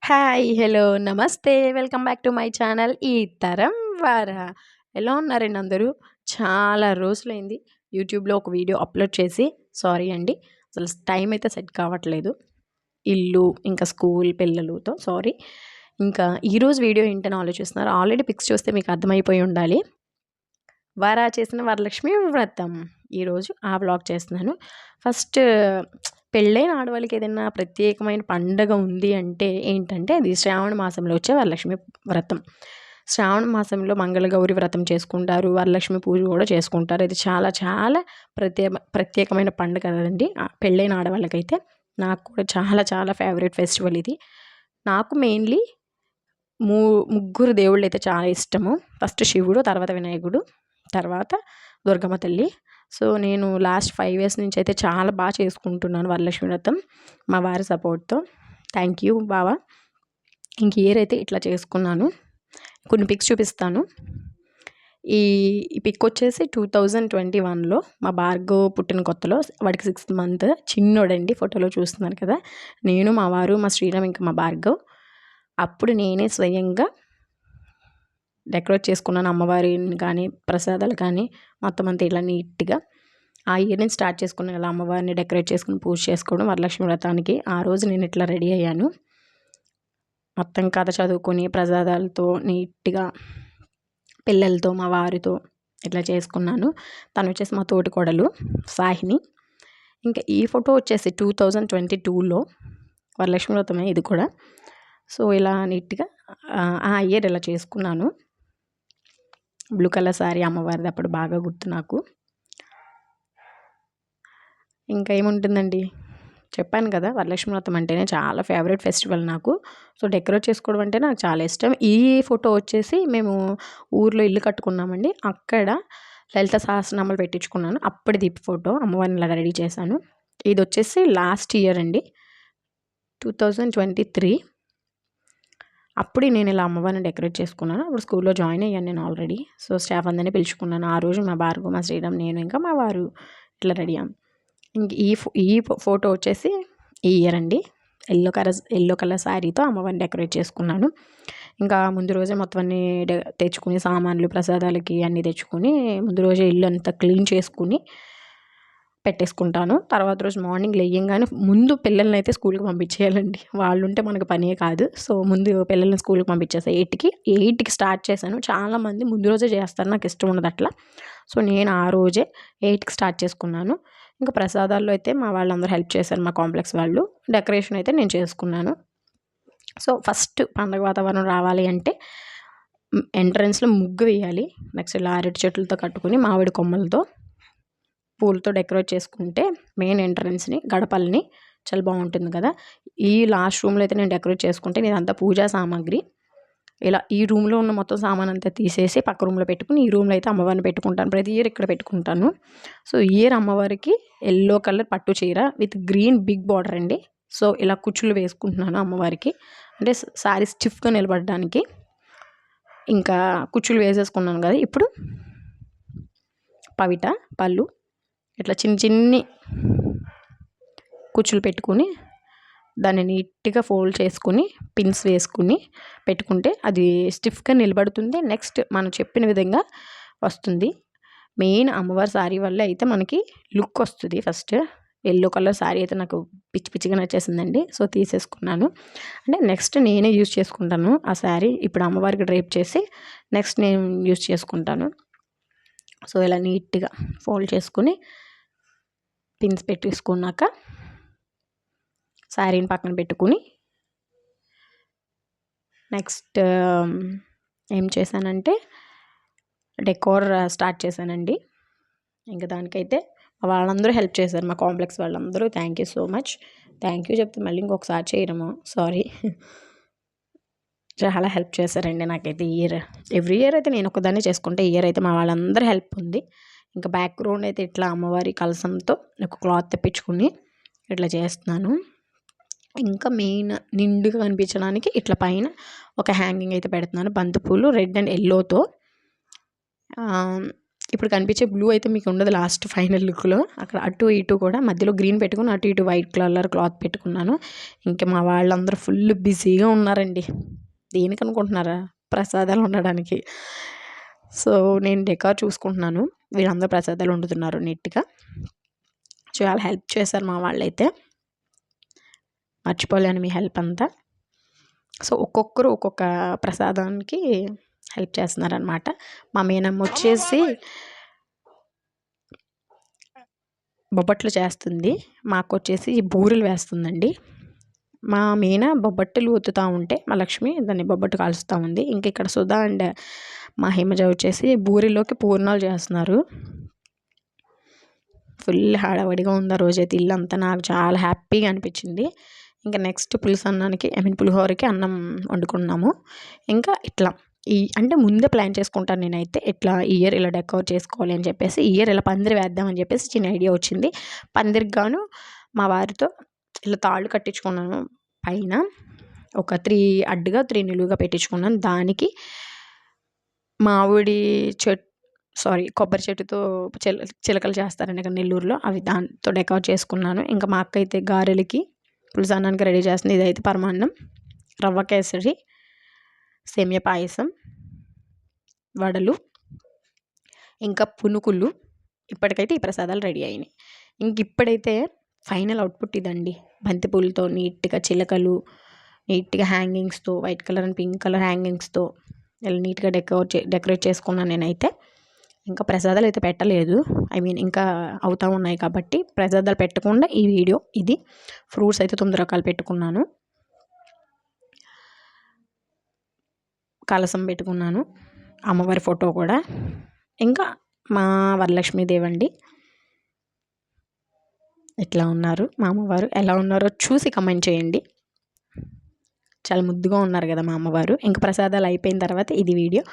Hi! Hello! నమస్తే. Welcome back to my channel ఈ తరం వార. ఎలా ఉన్నారండి అందరూ? చాలా రోజులైంది యూట్యూబ్‌లో ఒక వీడియో అప్‌లోడ్ చేసి. సారీ అండి. అసలు టైం అయితే సెట్ కావట్లేదు. ఇల్లు, ఇంకా స్కూల్, పిల్లలతో సారీ. ఇంకా ఈరోజు వీడియో ఏంటని ఆలోచిస్తున్నారు. ఆల్రెడీ పిక్స్ చూస్తే మీకు అర్థమైపోయి ఉండాలి. చేసిన వరలక్ష్మి వ్రతం. ఈరోజు ఆ వ్లాగ్ చేస్తున్నాను. ఫస్ట్ పెళ్ళైన ఆడవాళ్ళకి ఏదైనా ప్రత్యేకమైన పండగ ఉంది అంటే ఏంటంటే అది శ్రావణ మాసంలో వచ్చే వరలక్ష్మి వ్రతం. శ్రావణ మాసంలో మంగళగౌరి వ్రతం చేసుకుంటారు. వరలక్ష్మి పూజ కూడా చేసుకుంటారు. ఇది చాలా చాలా ప్రత్యేకమైన పండుగ కదండీ! పెళ్ళైన ఆడవాళ్ళకైతే. నాకు కూడా చాలా చాలా ఫేవరెట్ ఫెస్టివల్ ఇది. నాకు మెయిన్‌లీ మూ ముగ్గురు దేవుళ్ళైతే చాలా ఇష్టము. ఫస్ట్ శివుడు, తర్వాత వినాయకుడు, తర్వాత దుర్గమ్మ తల్లి. సో, నేను లాస్ట్ 5 ఇయర్స్ నుంచి అయితే చాలా చేసుకుంటున్నాను వరలక్ష్మి వ్రతం. మా వారి సపోర్ట్‌తో. థ్యాంక్ యూ బావ. ఇంక ఇయర్ అయితే ఇట్లా చేసుకున్నాను. కొన్ని పిక్స్ చూపిస్తాను. ఈ పిక్ వచ్చేసి 2021లో మా భార్గవ్ పుట్టిన కొత్తలో వాడికి 6th మంత్ చిన్నోడండి. ఫోటోలో చూస్తున్నారు కదా! నేను, మా వారు, మా శ్రీరామ్, ఇంకా మా భార్గవ్. అప్పుడు నేనే స్వయంగా డెకరేట్ చేసుకున్నాను అమ్మవారిని కానీ, ప్రసాదాలు కానీ మొత్తం అంతా ఇలా నీట్‌గా. ఆ ఇయర్ నుంచి స్టార్ట్ చేసుకున్నాను ఇలా అమ్మవారిని డెకరేట్ చేసుకొని పూజ చేసుకోవడం వరలక్ష్మి వ్రతానికి. ఆ రోజు నేను ఇట్లా రెడీ అయ్యాను. మొత్తం కథ చదువుకొని ప్రసాదాలతో నీట్‌గా పిల్లలతో, మా వారితో ఇట్లా చేసుకున్నాను. తను వచ్చేసి మా తోటికోడలు సాహిని. ఇంకా ఈ ఫోటో వచ్చేసి 2022లో వరలక్ష్మి వ్రతమే ఇది కూడా. సో, ఇలా నీట్‌గా ఆ ఇయర్ ఇలా చేసుకున్నాను. బ్లూ కలర్ శారీ అమ్మవారిది అప్పుడు బాగా గుర్తు నాకు. ఇంకా ఏముంటుందండి, చెప్పాను కదా! వరలక్ష్మి వ్రతం అంటేనే చాలా ఫేవరెట్ ఫెస్టివల్ నాకు. సో, డెకరేట్ చేసుకోవడం అంటే నాకు చాలా ఇష్టం. ఈ ఫోటో వచ్చేసి మేము ఊర్లో ఇల్లు కట్టుకున్నామండి. అక్కడ లలిత సహస్రనామాలు పెట్టించుకున్నాను. అప్పటిది ఫోటో అమ్మవారిని ఇలా రెడీ చేశాను. ఇది వచ్చేసి లాస్ట్ ఇయర్ అండి. 2023 అప్పుడు నేను ఇలా అమ్మవారిని డెకరేట్ చేసుకున్నాను. అప్పుడు స్కూల్‌లో జాయిన్ అయ్యాను నేను ఆల్రెడీ. సో, స్టాఫ్ అందరిని పిలుచుకున్నాను. ఆ రోజు మా భార్గవ్, మా శ్రీరామ్, నేను ఇంకా మా వారు ఇట్లా రెడీ అయ్యాం. ఇంక ఈ ఫోటో వచ్చేసి ఈ ఇయర్ అండి. యెల్లో కలర్ శారీతో అమ్మవారిని డెకరేట్ చేసుకున్నాను. ఇంకా ముందు రోజే మొత్తం అన్నీ తెచ్చుకుని సామాన్లు, ప్రసాదాలకి అన్నీ తెచ్చుకొని ముందు రోజే ఇల్లు అంతా క్లీన్ చేసుకుని పెట్టేసుకుంటాను. తర్వాత రోజు మార్నింగ్ లెయ్యంగానే ముందు పిల్లల్నైతే స్కూల్‌కి పంపించేయాలండి. వాళ్ళుంటే మనకు పనే కాదు. సో, ముందు పిల్లల్ని స్కూల్‌కి పంపించేసా 8కి స్టార్ట్ చేశాను. చాలామంది ముందు రోజే చేస్తారు. నాకు ఇష్టం ఉండదు అట్లా. సో, నేను ఆ రోజే 8కి స్టార్ట్ చేసుకున్నాను. ఇంకా ప్రసాదాల్లో అయితే మా వాళ్ళందరూ హెల్ప్ చేశారు, మా కాంప్లెక్స్ వాళ్ళు. డెకరేషన్ అయితే నేను చేసుకున్నాను. సో, ఫస్ట్ పండగ వాతావరణం రావాలి అంటే ఎంట్రన్స్‌లో ముగ్గు వేయాలి. నెక్స్ట్ ఇలా అరటి చెట్లతో కట్టుకొని మామిడి కొమ్మలతో పూలతో డెకరేట్ చేసుకుంటే మెయిన్ ఎంట్రన్స్‌ని, గడపల్ని చాలా బాగుంటుంది కదా! ఈ లాస్ట్ రూమ్‌లో అయితే నేను డెకరేట్ చేసుకుంటే ఇదంతా పూజా సామాగ్రి. ఇలా ఈ రూమ్‌లో ఉన్న మొత్తం సామానంతా తీసేసి పక్క రూమ్‌లో పెట్టుకొని ఈ రూమ్‌లో అయితే అమ్మవారిని పెట్టుకుంటాను. ప్రతి ఇయర్ ఇక్కడ పెట్టుకుంటాను. సో, ఈ ఇయర్ అమ్మవారికి యెల్లో కలర్ పట్టు చీర విత్ గ్రీన్ బిగ్ బార్డర్ అండి. సో, ఇలా కుచ్చులు వేసుకుంటున్నాను అమ్మవారికి. అంటే శారీ స్టిఫ్‌గా నిలబడడానికి. ఇంకా కుచ్చులు వేసేసుకున్నాను కదా! ఇప్పుడు పవిట, పళ్ళు ఇట్లా చిన్ని కుచ్చులు పెట్టుకొని దాన్ని నీట్‌గా ఫోల్డ్ చేసుకొని పిన్స్ వేసుకుని పెట్టుకుంటే అది స్టిఫ్‌గా నిలబడుతుంది. నెక్స్ట్ మనం చెప్పిన విధంగా వస్తుంది. మెయిన్ అమ్మవారి శారీ వల్ల అయితే మనకి లుక్ వస్తుంది. ఫస్ట్ యెల్లో కలర్ శారీ అయితే నాకు పిచ్చిగా నచ్చేసిందండి. సో, తీసేసుకున్నాను. అంటే నెక్స్ట్ నేనే యూజ్ చేసుకుంటాను ఆ శారీ. ఇప్పుడు అమ్మవారికి డ్రేప్ చేసి నెక్స్ట్ నేను యూజ్ చేసుకుంటాను. సో, ఇలా నీట్‌గా ఫోల్డ్ చేసుకొని పిన్స్ పెట్టేసుకున్నాక శారీని పక్కన పెట్టుకుని నెక్స్ట్ ఏం చేశానంటే డెకోర్ స్టార్ట్ చేశానండి. ఇంకా దానికైతే వాళ్ళందరూ హెల్ప్ చేశారు. మా కాంప్లెక్స్ వాళ్ళందరూ. Thank you so much. Thank you చెప్తే మళ్ళీ ఇంకొకసారి చేయడము సారీ. చాలా హెల్ప్ చేశారండి నాకైతే ఈ ఇయర్. ఎవ్రీ ఇయర్ అయితే నేను ఒక్కదాన్నే చేసుకుంటే ఈ ఇయర్ అయితే మా వాళ్ళందరూ హెల్ప్ ఉంది. ఇంకా బ్యాక్‌గ్రౌండ్ అయితే ఇట్లా అమ్మవారి కలశంతో ఒక క్లాత్ తెప్పించుకుని ఇట్లా చేస్తున్నాను. ఇంకా మెయిన్ నిండుగా కనిపించడానికి ఇట్లా పైన ఒక హ్యాంగింగ్ అయితే పెడుతున్నాను. బంతిపూలు రెడ్ అండ్ యెల్లోతో ఇప్పుడు కనిపించే బ్లూ అయితే మీకు ఉండదు లాస్ట్ ఫైనల్ లుక్లో. అక్కడ అటు ఇటు కూడా మధ్యలో గ్రీన్ పెట్టుకుని అటు ఇటు వైట్ కలర్ క్లాత్ పెట్టుకున్నాను. ఇంకా మా వాళ్ళందరూ ఫుల్ బిజీగా ఉన్నారండి. దేనికి అనుకుంటున్నారా? ప్రసాదాలు ఉండడానికి. సో నేను డెకార్ చూసుకుంటున్నాను, వీళ్ళందరూ ప్రసాదాలు వండుతున్నారు నీట్గా. చాలా హెల్ప్ చేశారు మా వాళ్ళైతే, మర్చిపోలేను మీ హెల్ప్ అంతా. సో ఒక్కొక్కరు ఒక్కొక్క ప్రసాదానికి హెల్ప్ చేస్తున్నారనమాట. మా మేనమ్మ వచ్చేసి బొబ్బట్లు చేస్తుంది, మాకు వచ్చేసి బూరెలు వేస్తుందండి. మా మీన బొబ్బట్లు ఊతుతూ ఉంటే మా లక్ష్మి దాన్ని బొబ్బట్టు కాలుస్తూ ఉంది. ఇంక ఇక్కడ సుధా అండ్ మా హిమజ వచ్చేసి బూరెలోకి పూర్ణాలు చేస్తున్నారు. ఫుల్ హడావడిగా ఉంది ఆ రోజైతే ఇల్లంతా. నాకు చాలా హ్యాపీగా అనిపించింది. ఇంకా నెక్స్ట్ పులుసన్నానికి పులిహోరకి అన్నం వండుకున్నాము. ఇంకా ఇట్లా అంటే ముందే ప్లాన్ చేసుకుంటాను నేనైతే, ఇట్లా ఈ ఇయర్ ఇలా డెకరేట్ చేసుకోవాలి అని చెప్పేసి. ఈ ఇయర్ ఇలా పందిరి వేద్దామని చెప్పేసి చిన్న ఐడియా వచ్చింది. పందిరికి గాను మా వారితో ఇలా తాళ్ళు కట్టించుకున్నాను. పైన ఒక 3 అడ్డుగా 3 నిలువుగా పెట్టించుకున్నాను. దానికి మామిడి కొబ్బరి చెట్టుతో చిలకలు చేస్తారండి ఇక్కడ నెల్లూరులో, అవి దాంతో డెకరేట్ చేసుకున్నాను. ఇంకా మా అక్క అయితే గారెలకి పులుసన్నానికి రెడీ చేస్తుంది. ఇదైతే పరమాన్నం, రవ్వ కేసరి, సేమియా పాయసం, వడలు, ఇంకా పునుకులు. ఇప్పటికైతే ఈ ప్రసాదాలు రెడీ అయినాయి. ఇంక ఇప్పుడైతే ఫైనల్ అవుట్పుట్ ఇదండి. బంతిపూలతో నీట్గా చిలకలు, నీట్గా హ్యాంగింగ్స్తో, white colour and pink colour హ్యాంగింగ్స్తో ఇలా నీట్గా డెకరేట్ చేసుకున్నాను నేనైతే. ఇంకా ప్రసాదాలు అయితే పెట్టలేదు, ఇంకా అవుతూ ఉన్నాయి కాబట్టి ప్రసాదాలు పెట్టకుండా ఈ వీడియో ఇది. ఫ్రూట్స్ అయితే 9 రకాలు పెట్టుకున్నాను, కలసం పెట్టుకున్నాను, అమ్మవారి ఫోటో కూడా. ఇంకా మా వరలక్ష్మీదేవి అండి. ఎట్లా ఉన్నారు మా అమ్మవారు, ఎలా ఉన్నారో చూసి కమెంట్ చేయండి. చాలా ముద్దుగా ఉన్నారు కదా మా అమ్మవారు. ఇంకా ప్రసాదాలు అయిపోయిన తర్వాత ఇది వీడియో.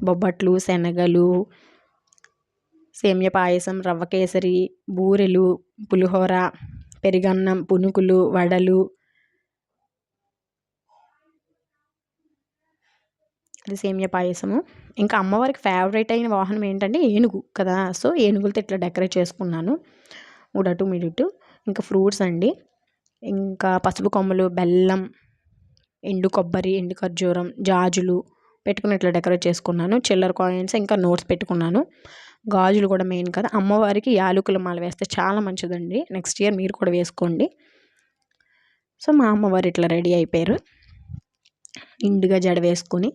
బొబ్బట్లు, శనగలు, సేమియా పాయసం, రవ్వ కేసరి, బూరెలు, పులిహోర, పెరుగన్నం, పునుకులు, వడలు, అది సేమియా పాయసము. ఇంకా అమ్మవారికి ఫేవరెట్ అయిన వాహనం ఏంటంటే ఏనుగు కదా. సో ఏనుగులతో ఇట్లా డెకరేట్ చేసుకున్నాను, ఉడటు మిడుటు. ఇంకా ఫ్రూట్స్ అండి, ఇంకా పసుపు కొమ్మలు, బెల్లం, ఎండు కొబ్బరి, ఎండు ఖర్జూరం, జాజులు పెట్టుకుని ఇట్లా డెకరేట్ చేసుకున్నాను. చిల్లర కాయిన్స్, ఇంకా నోట్స్ పెట్టుకున్నాను. గాజులు కూడా మెయిన్ కదా. అమ్మవారికి యాలకుల మాల వేస్తే చాలా మంచిదండి. నెక్స్ట్ ఇయర్ మీరు కూడా వేసుకోండి. సో మా అమ్మవారు ఇట్లా రెడీ అయిపోయారు, నిండుగా జడ వేసుకొని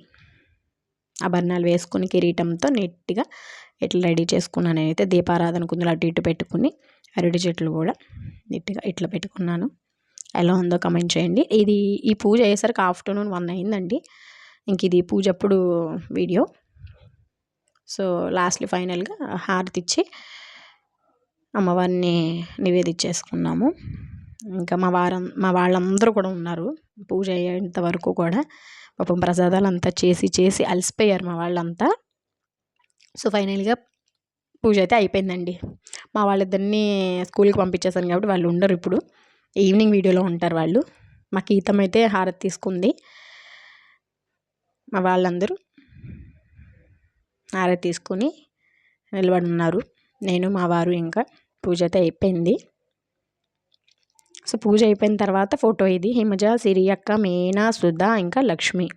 ఆభరణాలు వేసుకొని కిరీటంతో నీట్గా ఇట్లా రెడీ చేసుకున్నాను నేనైతే. దీపారాధన కుందులు అటు ఇటు పెట్టుకుని అరటి చెట్లు కూడా నీట్గా ఇట్లా పెట్టుకున్నాను. ఎలా ఉందో కమెంట్ చేయండి. ఈ పూజ అయ్యేసరికి ఆఫ్టర్నూన్ 1 అయిందండి. ఇంక ఇది పూజ అప్పుడు వీడియో. సో లాస్ట్లీ ఫైనల్గా హారతి ఇచ్చి అమ్మవారిని నివేదించేసుకున్నాము. ఇంకా మా వాళ్ళందరూ కూడా ఉన్నారు పూజ అయ్యేంత వరకు కూడా. పాపం ప్రసాదాలు అంతా చేసి అలసిపోయారు మా వాళ్ళంతా. సో ఫైనల్గా పూజ అయితే అయిపోయిందండి. మా వాళ్ళిద్దరిని స్కూల్కి పంపించేసాను కాబట్టి వాళ్ళు ఉండరు ఇప్పుడు, ఈవినింగ్ వీడియోలో ఉంటారు వాళ్ళు. మా గీతం అయితే హారతి తీసుకుంది. మా వాళ్ళందరూ హారతి తీసుకొని నిలబడి ఉన్నారు. నేను మా వారు ఇంకా పూజ అయితే అయిపోయింది. సో పూజ అయిపోయిన తర్వాత ఫోటో ఇది. హిమజ, సిరి అక్క, మీనా, సుధా, ఇంకా లక్ష్మి,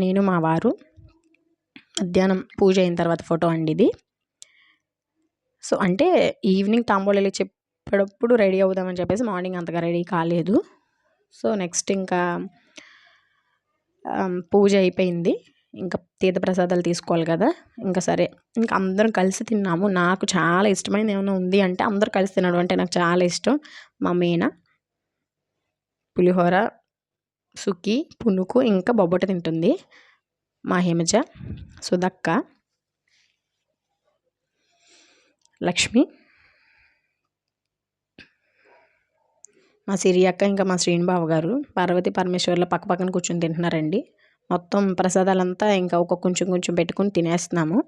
నేను మా వారు. మధ్యాహ్నం పూజ అయిన తర్వాత ఫోటో అండి ఇది. సో అంటే ఈవినింగ్ తాంబూలాలు చెప్పేటప్పుడు రెడీ అవుదామని చెప్పేసి మార్నింగ్ అంతగా రెడీ కాలేదు. సో నెక్స్ట్ ఇంకా పూజ అయిపోయింది, ఇంకా తీర్థప్రసాదాలు తీసుకోవాలి కదా. ఇంకా సరే ఇంకా అందరం కలిసి తిన్నాము. నాకు చాలా ఇష్టమైనది ఏమైనా ఉంది అంటే అందరూ కలిసి తినడం అంటే నాకు చాలా ఇష్టం. మా మీనా పులిహోర, సుకి, పునుకు, ఇంకా బొబ్బట తింటుంది. మా హిమజ, సుధక్క, లక్ష్మి, మా సిరి అక్క, ఇంకా మా శ్రీనిబాబు గారు, పార్వతి పరమేశ్వర్ల పక్క పక్కన కూర్చొని తింటున్నారండి. మొత్తం ప్రసాదాలంతా ఇంకా కొంచెం కొంచెం పెట్టుకుని తినేస్తున్నాము.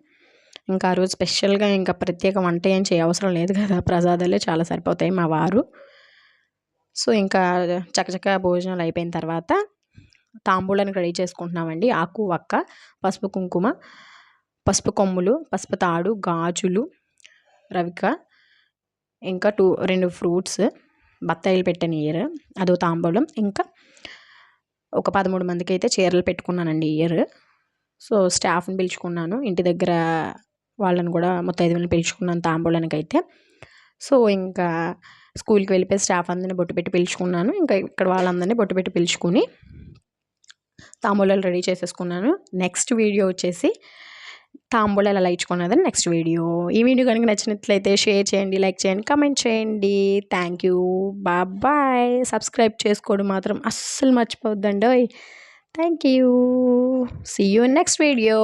ఇంకా ఆ రోజు స్పెషల్గా ఇంకా ప్రత్యేక వంట ఏం అవసరం లేదు కదా, ప్రసాదాలే చాలా సరిపోతాయి మా వారు. సో ఇంకా చకచకా భోజనాలు అయిపోయిన తర్వాత తాంబూలానికి రెడీ చేసుకుంటున్నామండి. ఆకు, వక్క, పసుపు, కుంకుమ, పసుపు కొమ్ములు, పసుపు తాడు, గాజులు, రవిక, ఇంకా 2 ఫ్రూట్స్, బత్తాయిలు పెట్టిన ఇయర్, అదో తాంబూలం. ఇంకా ఒక 13 మందికైతే చీరలు పెట్టుకున్నానండి ఇయర్. సో స్టాఫ్ని పిలుచుకున్నాను, ఇంటి దగ్గర వాళ్ళని కూడా ముత్తైదువులను పిలుచుకున్నాను తాంబూలానికైతే. సో ఇంకా స్కూల్కి వెళ్ళిపోయి స్టాఫ్ అందరిని బొట్టు పెట్టి పిలుచుకున్నాను. ఇంకా ఇక్కడ వాళ్ళందరినీ బొట్టు పెట్టి పిలుచుకుని తాంబూలాలు రెడీ చేసేసుకున్నాను. నెక్స్ట్ వీడియో వచ్చేసి తాంబూలాలు ఎలా ఇచ్చుకున్నదని నెక్స్ట్ వీడియో. ఈ వీడియో కనుక నచ్చినట్లయితే షేర్ చేయండి, లైక్ చేయండి, కమెంట్ చేయండి. Thank you, bye. సబ్స్క్రైబ్ చేసుకోవడం మాత్రం అస్సలు మర్చిపోవద్దండి. Thank you, see you in next video.